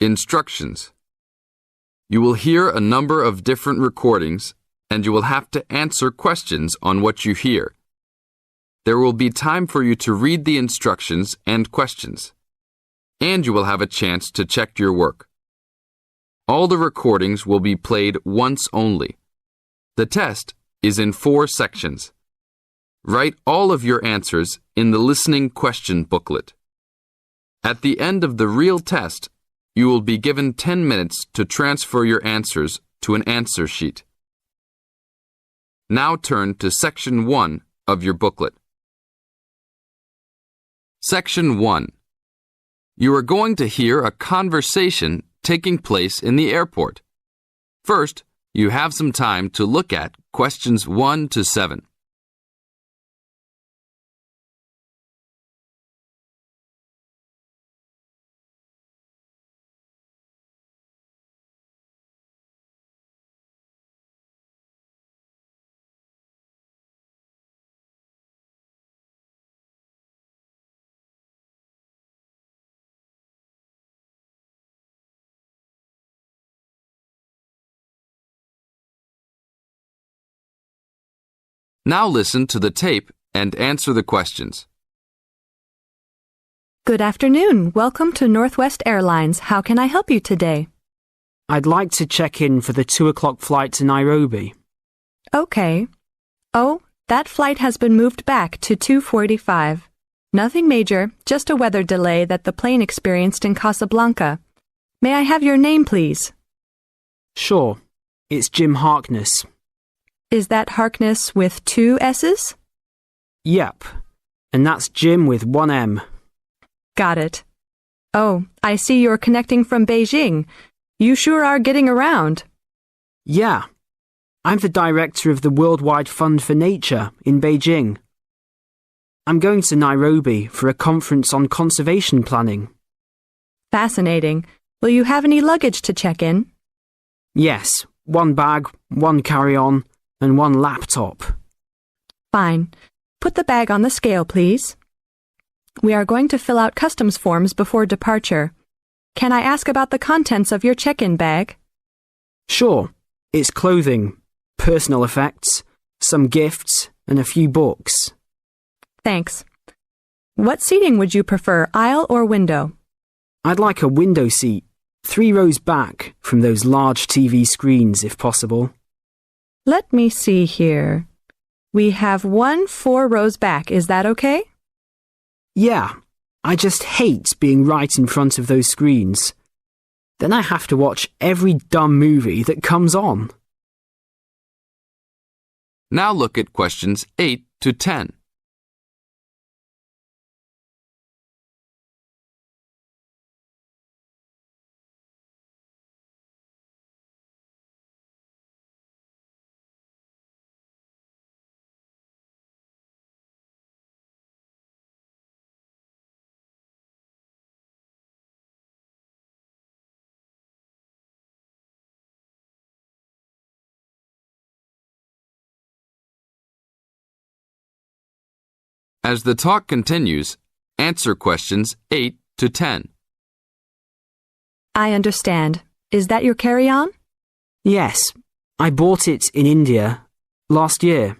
Instructions. You will hear a number of different recordings, and you will have to answer questions on what you hear. There will be time for you to read the instructions and questions, and you will have a chance to check your work. All the recordings will be played once only. The test is in 4 sections. Write all of your answers in the listening question booklet. At the end of the real test, you will be given 10 minutes to transfer your answers to an answer sheet. Now turn to Section 1 of your booklet. Section 1. You are going to hear a conversation taking place in the airport. First, you have some time to look at questions 1 to 7. Now listen to the tape and answer the questions. Good afternoon. Welcome to Northwest Airlines. How can I help you today? I'd like to check in for the 2 o'clock flight to Nairobi. Okay. Oh, that flight has been moved back to 2:45. Nothing major, just a weather delay that the plane experienced in Casablanca. May I have your name, please? Sure. It's Jim Harkness. Is that Harkness with 2 S's? Yep. And that's Jim with 1 M. Got it. Oh, I see you're connecting from Beijing. You sure are getting around. Yeah. I'm the director of the Worldwide Fund for Nature in Beijing. I'm going to Nairobi for a conference on conservation planning. Fascinating. Will you have any luggage to check in? Yes. 1 bag, 1 carry-on, and 1 laptop. Fine. Put the bag on the scale, please. We are going to fill out customs forms before departure. Can I ask about the contents of your check-in bag? Sure. It's clothing, personal effects, some gifts, and a few books. Thanks. What seating would you prefer, aisle or window? I'd like a window seat, 3 rows back from those large TV screens if possible. Let me see here. We have 1 4 rows back. Is that okay? Yeah, I just hate being right in front of those screens. Then I have to watch every dumb movie that comes on. Now look at questions 8 to 10. As the talk continues, answer questions 8 to 10. I understand. Is that your carry-on? Yes, I bought it in India last year.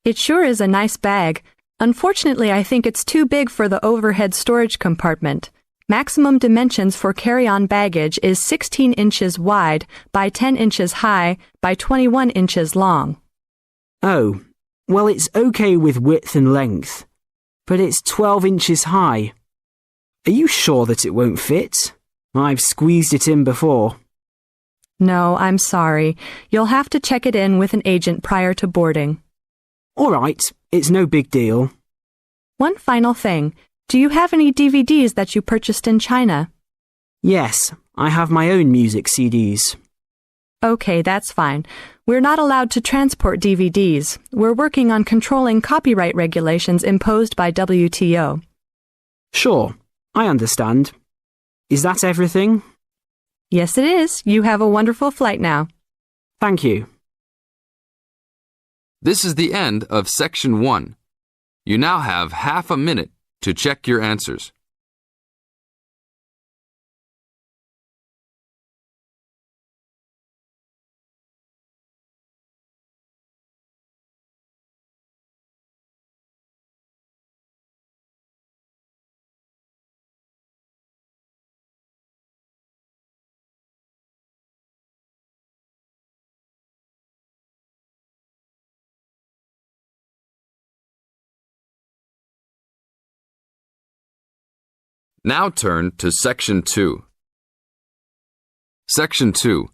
It sure is a nice bag. Unfortunately, I think it's too big for the overhead storage compartment. Maximum dimensions for carry-on baggage is 16 inches wide by 10 inches high by 21 inches long. Oh, well, it's okay with width and length, but it's 12 inches high. Are you sure that it won't fit? I've squeezed it in before. No, I'm sorry. You'll have to check it in with an agent prior to boarding. All right, it's no big deal. One final thing. Do you have any DVDs that you purchased in China? Yes, I have my own music CDs. Okay, that's fine. We're not allowed to transport DVDs. We're working on controlling copyright regulations imposed by WTO. Sure, I understand. Is that everything? Yes, it is. You have a wonderful flight now. Thank you. This is the end of Section 1. You now have half a minute to check your answers. Now turn to Section 2. Section 2.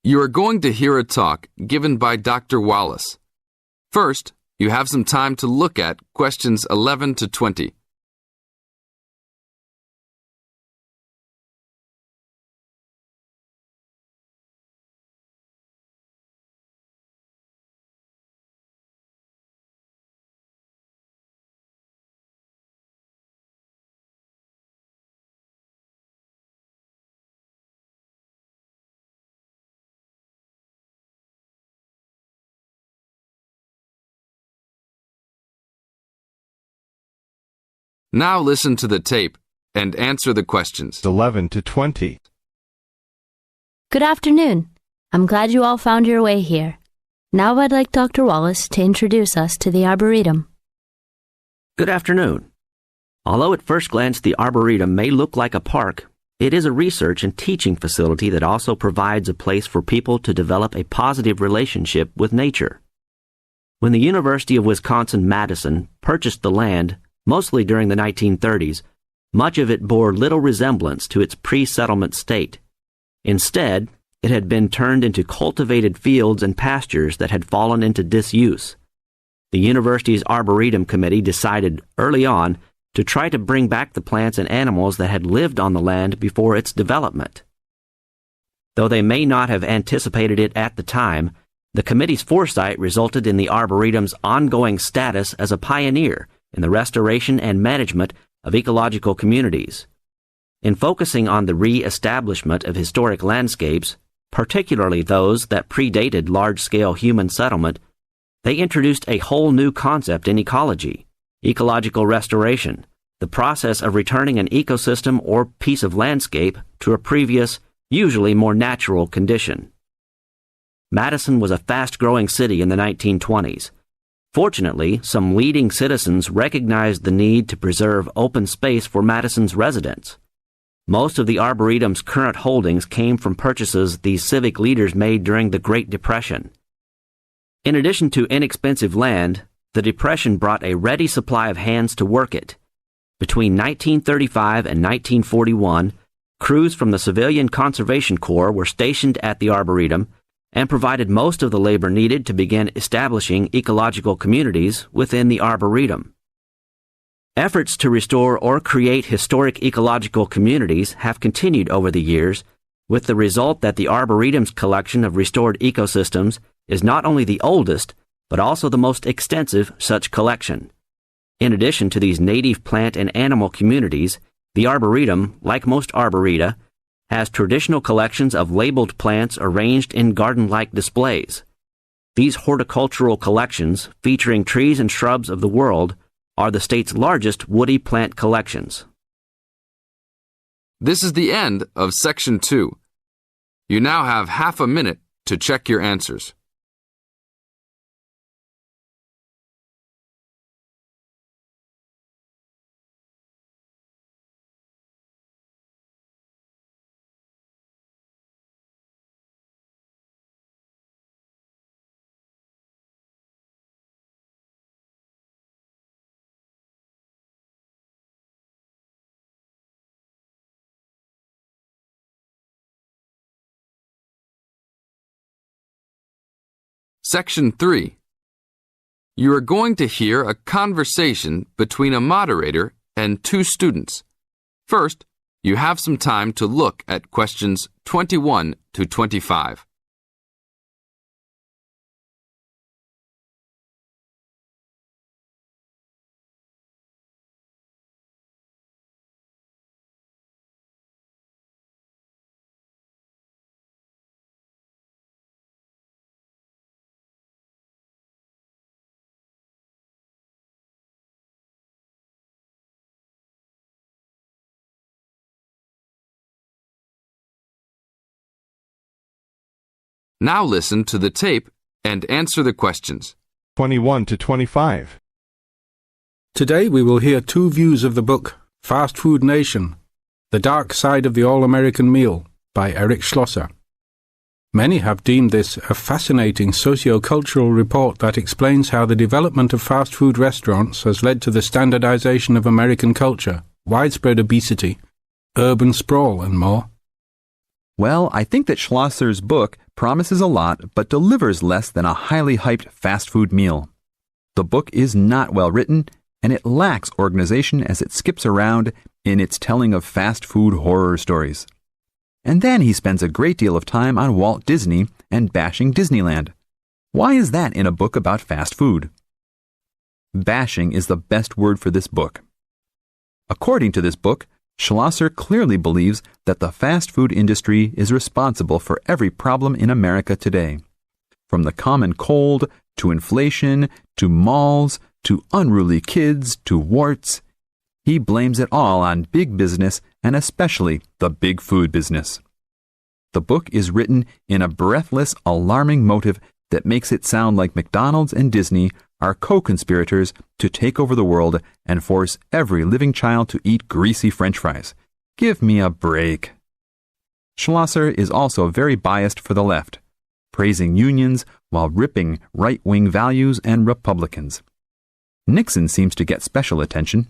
You are going to hear a talk given by Dr. Wallace. First, you have some time to look at questions 11 to 20. Now listen to the tape and answer the questions. 11 to 20. Good afternoon. I'm glad you all found your way here. Now I'd like Dr. Wallace to introduce us to the Arboretum. Good afternoon. Although at first glance the Arboretum may look like a park, it is a research and teaching facility that also provides a place for people to develop a positive relationship with nature. When the University of Wisconsin-Madison purchased the land, mostly during the 1930s, much of it bore little resemblance to its pre-settlement state. Instead, it had been turned into cultivated fields and pastures that had fallen into disuse. The university's Arboretum Committee decided early on to try to bring back the plants and animals that had lived on the land before its development. Though they may not have anticipated it at the time, the committee's foresight resulted in the Arboretum's ongoing status as a pioneer in the restoration and management of ecological communities. In focusing on the re-establishment of historic landscapes, particularly those that predated large-scale human settlement, they introduced a whole new concept in ecology, ecological restoration, the process of returning an ecosystem or piece of landscape to a previous, usually more natural condition. Madison was a fast-growing city in the 1920s. Fortunately, some leading citizens recognized the need to preserve open space for Madison's residents. Most of the Arboretum's current holdings came from purchases these civic leaders made during the Great Depression. In addition to inexpensive land, the Depression brought a ready supply of hands to work it. Between 1935 and 1941, crews from the Civilian Conservation Corps were stationed at the Arboretum and provided most of the labor needed to begin establishing ecological communities within the Arboretum. Efforts to restore or create historic ecological communities have continued over the years, with the result that the Arboretum's collection of restored ecosystems is not only the oldest, but also the most extensive such collection. In addition to these native plant and animal communities, the Arboretum, like most arboreta, has traditional collections of labeled plants arranged in garden-like displays. These horticultural collections, featuring trees and shrubs of the world, are the state's largest woody plant collections. This is the end of Section 2. You now have half a minute to check your answers. Section 3. You are going to hear a conversation between a moderator and two students. First, you have some time to look at questions 21 to 25. Now listen to the tape and answer the questions. 21 to 25. Today we will hear two views of the book Fast Food Nation, The Dark Side of the All-American Meal by Eric Schlosser. Many have deemed this a fascinating socio-cultural report that explains how the development of fast food restaurants has led to the standardization of American culture, widespread obesity, urban sprawl, and more? Well, I think that Schlosser's book promises a lot but delivers less than a highly hyped fast food meal. The book is not well written, and it lacks organization as it skips around in its telling of fast food horror stories. And then he spends a great deal of time on Walt Disney and bashing Disneyland. Why is that in a book about fast food? Bashing is the best word for this book. According to this book, Schlosser clearly believes that the fast food industry is responsible for every problem in America today. From the common cold, to inflation, to malls, to unruly kids, to warts. He blames it all on big business and especially the big food business. The book is written in a breathless, alarming motive that makes it sound like McDonald's and Disney are co-conspirators to take over the world and force every living child to eat greasy French fries. Give me a break. Schlosser is also very biased for the left, praising unions while ripping right-wing values and Republicans. Nixon seems to get special attention.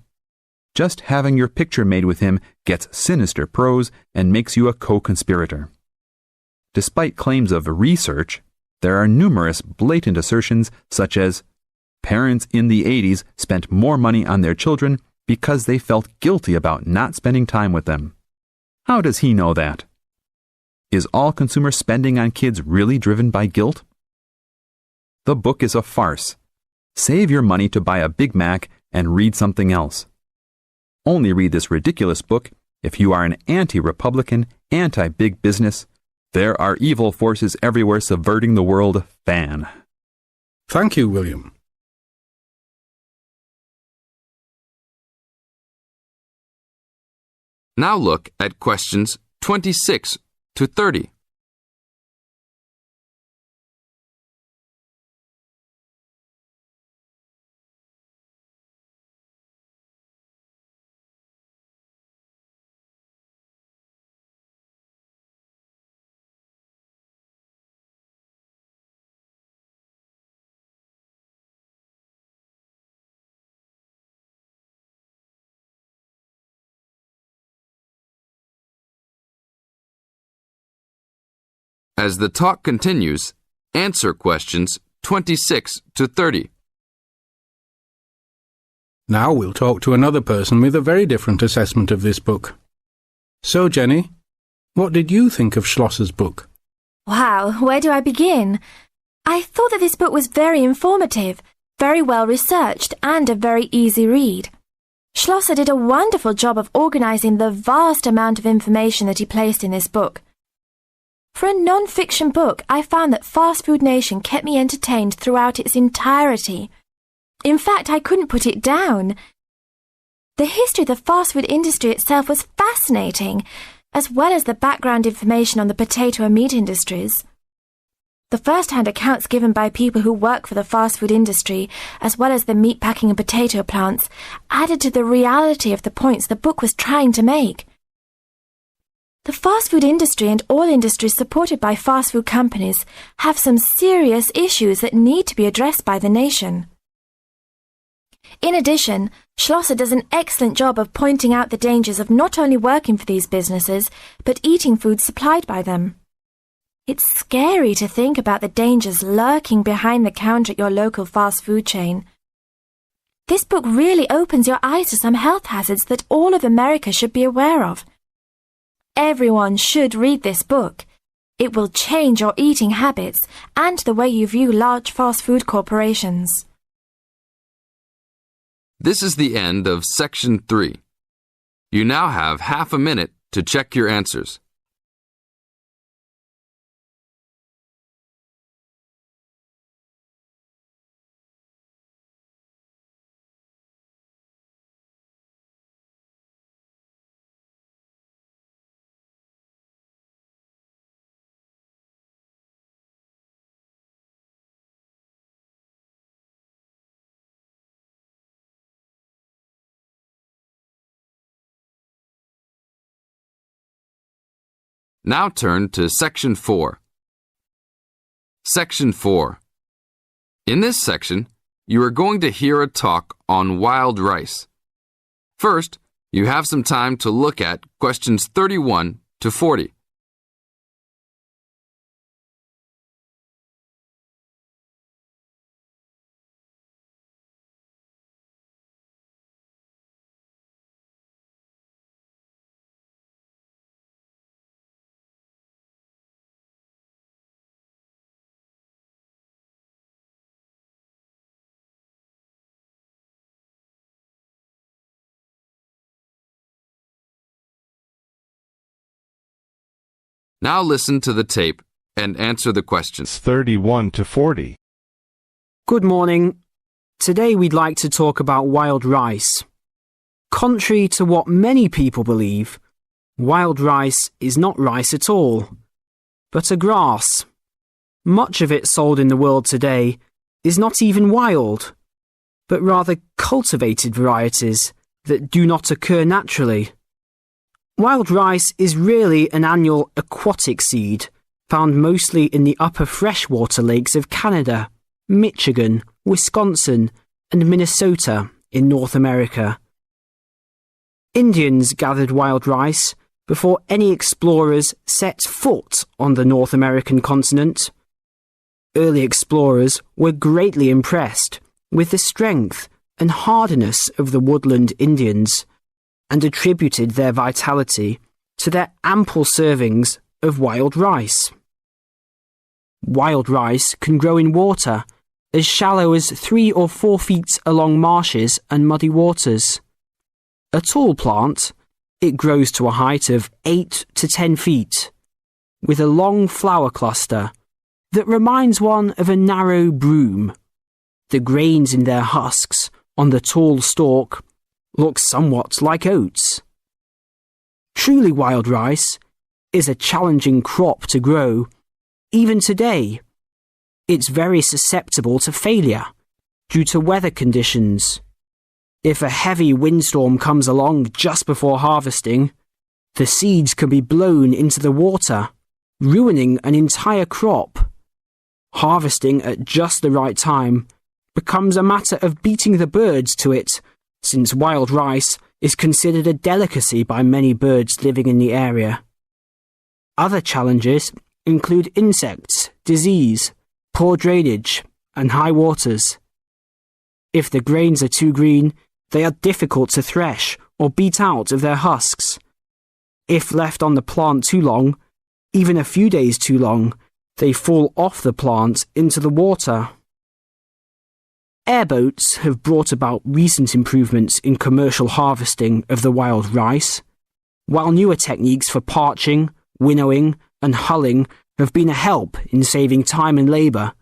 Just having your picture made with him gets sinister prose and makes you a co-conspirator. Despite claims of research, there are numerous blatant assertions such as, parents in the 80s spent more money on their children because they felt guilty about not spending time with them. How does he know that? Is all consumer spending on kids really driven by guilt? The book is a farce. Save your money to buy a Big Mac and read something else. Only read this ridiculous book if you are an anti-Republican, anti-big business, there are evil forces everywhere subverting the world fan. Thank you, William. Now look at questions 26 to 30. As the talk continues, answer questions 26 to 30. Now we'll talk to another person with a very different assessment of this book. So, Jenny, what did you think of Schlosser's book? Wow, where do I begin? I thought that this book was very informative, very well researched, and a very easy read. Schlosser did a wonderful job of organizing the vast amount of information that he placed in this book. For a non-fiction book, I found that Fast Food Nation kept me entertained throughout its entirety. In fact, I couldn't put it down. The history of the fast food industry itself was fascinating, as well as the background information on the potato and meat industries. The first-hand accounts given by people who work for the fast food industry, as well as the meat packing and potato plants, added to the reality of the points the book was trying to make. The fast food industry and all industries supported by fast food companies have some serious issues that need to be addressed by the nation. In addition, Schlosser does an excellent job of pointing out the dangers of not only working for these businesses, but eating food supplied by them. It's scary to think about the dangers lurking behind the counter at your local fast food chain. This book really opens your eyes to some health hazards that all of America should be aware of. Everyone should read this book. It will change your eating habits and the way you view large fast food corporations. This is the end of Section 3. You now have half a minute to check your answers. Now turn to Section 4. Section 4. In this section, you are going to hear a talk on wild rice. First, You have some time to look at questions 31 to 40. Now listen to the tape and answer the questions. 31 to 40. Good morning. Today we'd like to talk about wild rice. Contrary to what many people believe, wild rice is not rice at all, but a grass. Much of it sold in the world today is not even wild, but rather cultivated varieties that do not occur naturally. Wild rice is really an annual aquatic seed found mostly in the upper freshwater lakes of Canada, Michigan, Wisconsin, and Minnesota in North America. Indians gathered wild rice before any explorers set foot on the North American continent. Early explorers were greatly impressed with the strength and hardiness of the woodland Indians, and attributed their vitality to their ample servings of wild rice. Wild rice can grow in water as shallow as 3 or 4 feet along marshes and muddy waters. A tall plant, it grows to a height of 8 to 10 feet, with a long flower cluster that reminds one of a narrow broom. The grains in their husks on the tall stalk look somewhat like oats. Truly wild rice is a challenging crop to grow. Even today, it's very susceptible to failure due to weather conditions. If a heavy windstorm comes along just before harvesting, the seeds can be blown into the water, ruining an entire crop. Harvesting at just the right time becomes a matter of beating the birds to it, since wild rice is considered a delicacy by many birds living in the area. Other challenges include insects, disease, poor drainage, and high waters. If the grains are too green, they are difficult to thresh or beat out of their husks. If left on the plant too long, even a few days too long, they fall off the plant into the water. Airboats have brought about recent improvements in commercial harvesting of the wild rice, while newer techniques for parching, winnowing, and hulling have been a help in saving time and labour.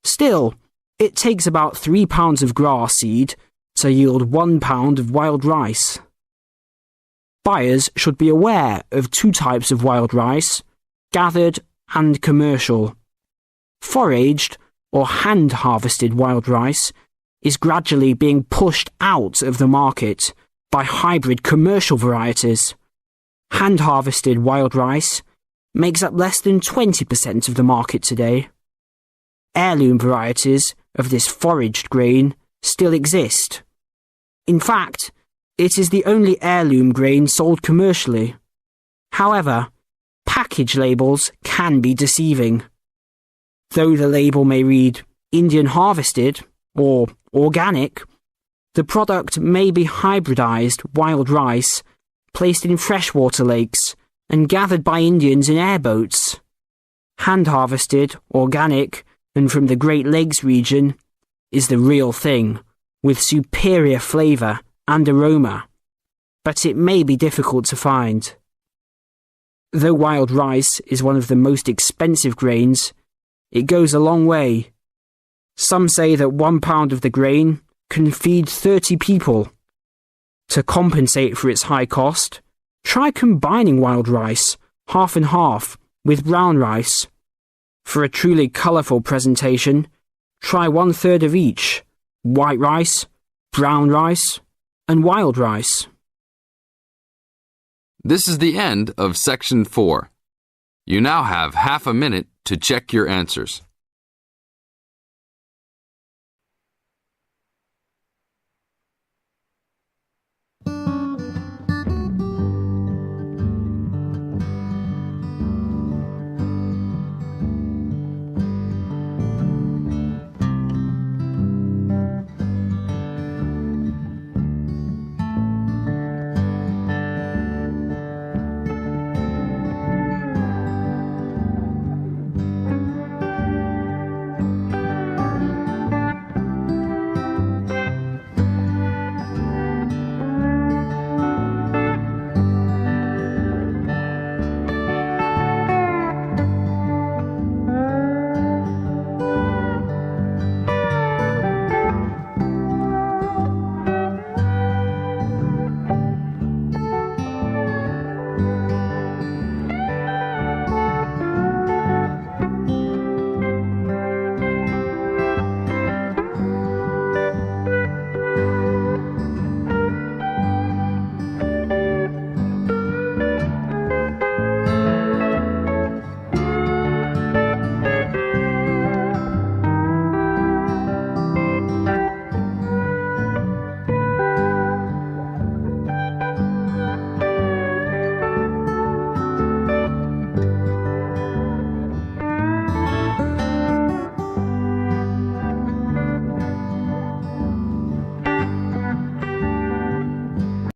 Still, it takes about 3 pounds of grass seed to yield 1 pound of wild rice. Buyers should be aware of 2 types of wild rice, gathered and commercial. Foraged or hand-harvested wild rice is gradually being pushed out of the market by hybrid commercial varieties. Hand-harvested wild rice makes up less than 20% of the market today. Heirloom varieties of this foraged grain still exist. In fact, it is the only heirloom grain sold commercially. However, package labels can be deceiving. Though the label may read Indian harvested or organic, the product may be hybridized wild rice placed in freshwater lakes and gathered by Indians in airboats. Hand-harvested, organic, and from the Great Lakes region is the real thing, with superior flavour and aroma, but it may be difficult to find. Though wild rice is one of the most expensive grains, it goes a long way. Some say that 1 pound of the grain can feed 30 people. To compensate for its high cost, try combining wild rice, half and half, with brown rice. For a truly colourful presentation, try 1/3 of each: white rice, brown rice, and wild rice. This is the end of Section 4. You now have half a minute to check your answers.